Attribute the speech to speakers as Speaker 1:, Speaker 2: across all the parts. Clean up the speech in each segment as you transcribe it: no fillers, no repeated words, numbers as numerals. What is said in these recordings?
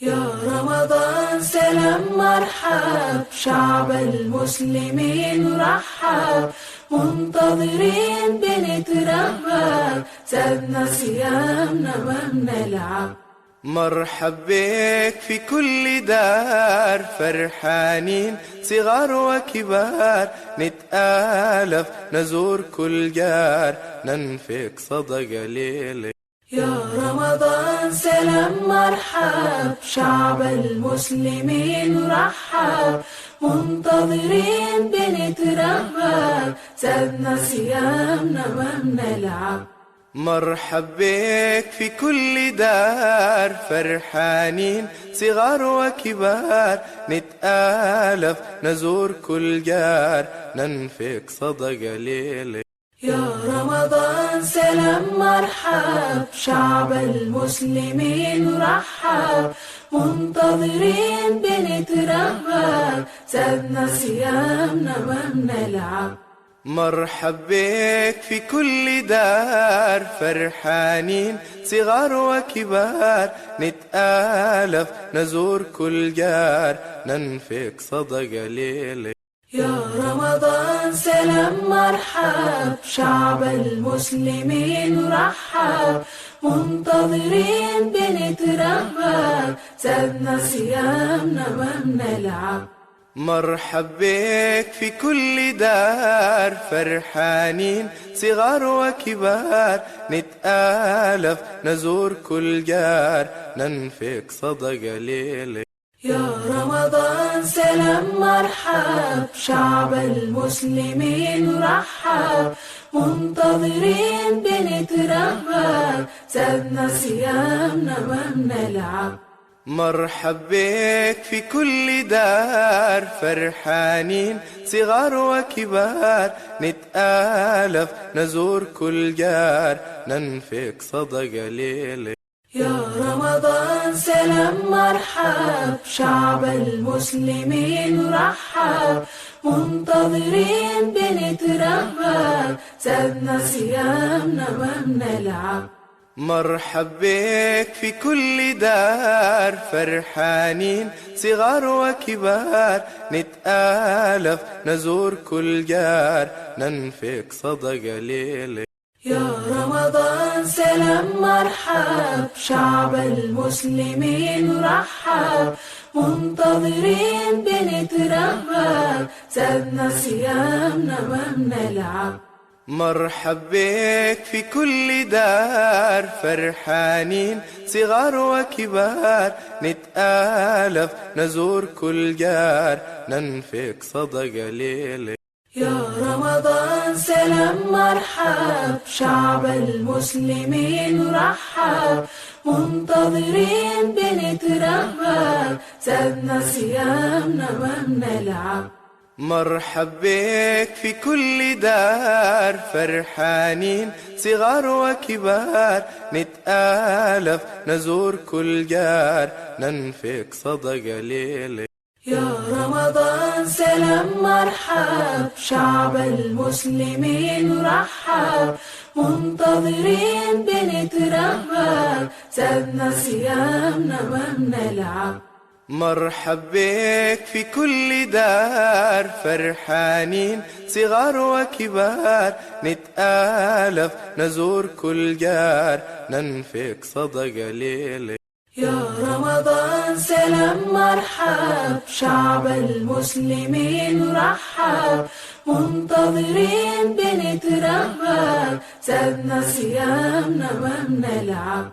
Speaker 1: يا رمضان سلام مرحب، شعب المسلمين رحب، منتظرين بنترهب، زادنا صيامنا ما بنلعب.
Speaker 2: مرحب بك في كل دار، فرحانين صغار وكبار، نتآلف نزور كل جار، ننفق صدقة ليلة.
Speaker 1: يا رمضان سلام مرحب، شعب المسلمين رحب، منتظرين بنترهب، زادنا صيامنا ما بنلعب.
Speaker 2: مرحب بك في كل دار، فرحانين صغار وكبار، نتآلف نزور كل جار، ننفق صدقة ليلة.
Speaker 1: يا رمضان سلام مرحب، شعب المسلمين رحب، منتظرين بنترهب، زادنا صيامنا ما بنلعب.
Speaker 2: مرحب بك في كل دار، فرحانين صغار وكبار، نتآلف نزور كل جار، ننفق صدقة ليلة.
Speaker 1: يا رمضان سلام مرحب، شعب المسلمين رحب، منتظرين بنترهب، زادنا صيامنا ما بنلعب.
Speaker 2: مرحب بك في كل دار، فرحانين صغار وكبار، نتآلف نزور كل جار، ننفق صدقة ليلة.
Speaker 1: يا رمضان سلام مرحب، شعب المسلمين رحب، منتظرين بنترهب، زادنا صيامنا ما بنلعب.
Speaker 2: مرحب بك في كل دار، فرحانين صغار وكبار، نتآلف نزور كل جار، ننفق صدقة ليلة.
Speaker 1: يا رمضان سلام مرحب، شعب المسلمين رحب، منتظرين بنترهب، زادنا صيامنا ما بنلعب.
Speaker 2: مرحب بك في كل دار، فرحانين صغار وكبار، نتآلف نزور كل جار، ننفق صدقة ليلة.
Speaker 1: يا رمضان سلام مرحب، شعب المسلمين رحب، منتظرين بنترهب، زادنا صيامنا ما بنلعب.
Speaker 2: مرحب بك في كل دار، فرحانين صغار وكبار، نتآلف نزور كل جار، ننفق صدقة ليلة.
Speaker 1: يا رمضان سلام مرحب، شعب المسلمين رحب، منتظرين بنترهب، زادنا صيامنا ما بنلعب.
Speaker 2: مرحب بك في كل دار، فرحانين صغار وكبار، نتآلف نزور كل جار، ننفق صدقة ليلة.
Speaker 1: يا رمضان سلام مرحب، شعب المسلمين رحب، منتظرين بنترهب، زادنا صيامنا ما بنلعب.
Speaker 2: مرحب بك في كل دار، فرحانين صغار وكبار، نتآلف نزور كل جار، ننفق صدقة ليلة.
Speaker 1: يا رمضان سلام مرحب، شعب المسلمين رحب، منتظرين بنترهب، زادنا صيامنا ما بنلعب.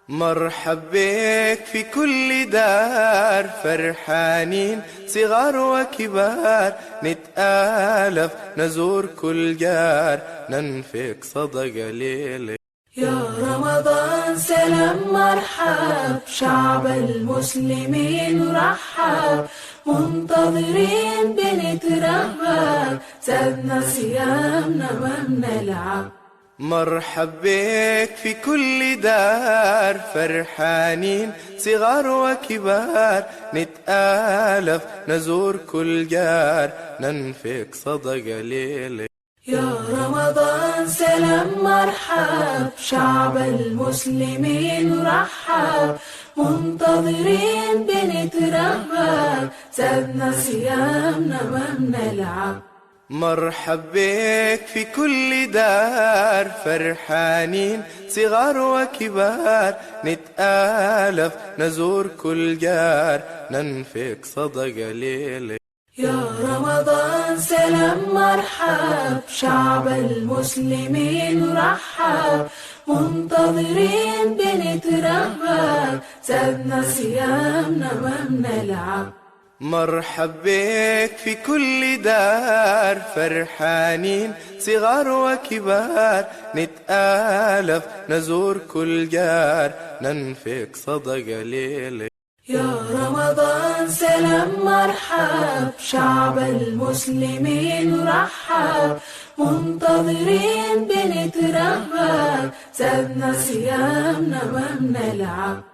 Speaker 2: مرحب بك في كل دار، فرحانين صغار وكبار، نتآلف نزور كل جار، ننفق صدقة ليلة.
Speaker 1: يا رمضان سلام مرحب، شعب المسلمين رحب، منتظرين بنترهب، زادنا صيامنا ما بنلعب.
Speaker 2: مرحب بك في كل دار، فرحانين صغار وكبار، نتآلف نزور كل جار، ننفق صدقة ليلة.
Speaker 1: يا رمضان سلام مرحب، شعب المسلمين رحب، منتظرين بنترهب، زادنا صيامنا ما بنلعب.
Speaker 2: مرحب بك في كل دار، فرحانين صغار وكبار، نتآلف نزور كل جار، ننفق صدقة ليلة.
Speaker 1: يا رمضان سلام مرحب، شعب المسلمين رحب، منتظرين بنترهب، زادنا صيامنا ما بنلعب.
Speaker 2: مرحب بك في كل دار، فرحانين صغار وكبار، نتآلف نزور كل جار، ننفق صدقة ليلة.
Speaker 1: يا رمضان سلام مرحب، شعب المسلمين رحب، منتظرين بنترهب، زادنا صيامنا ما بنلعب.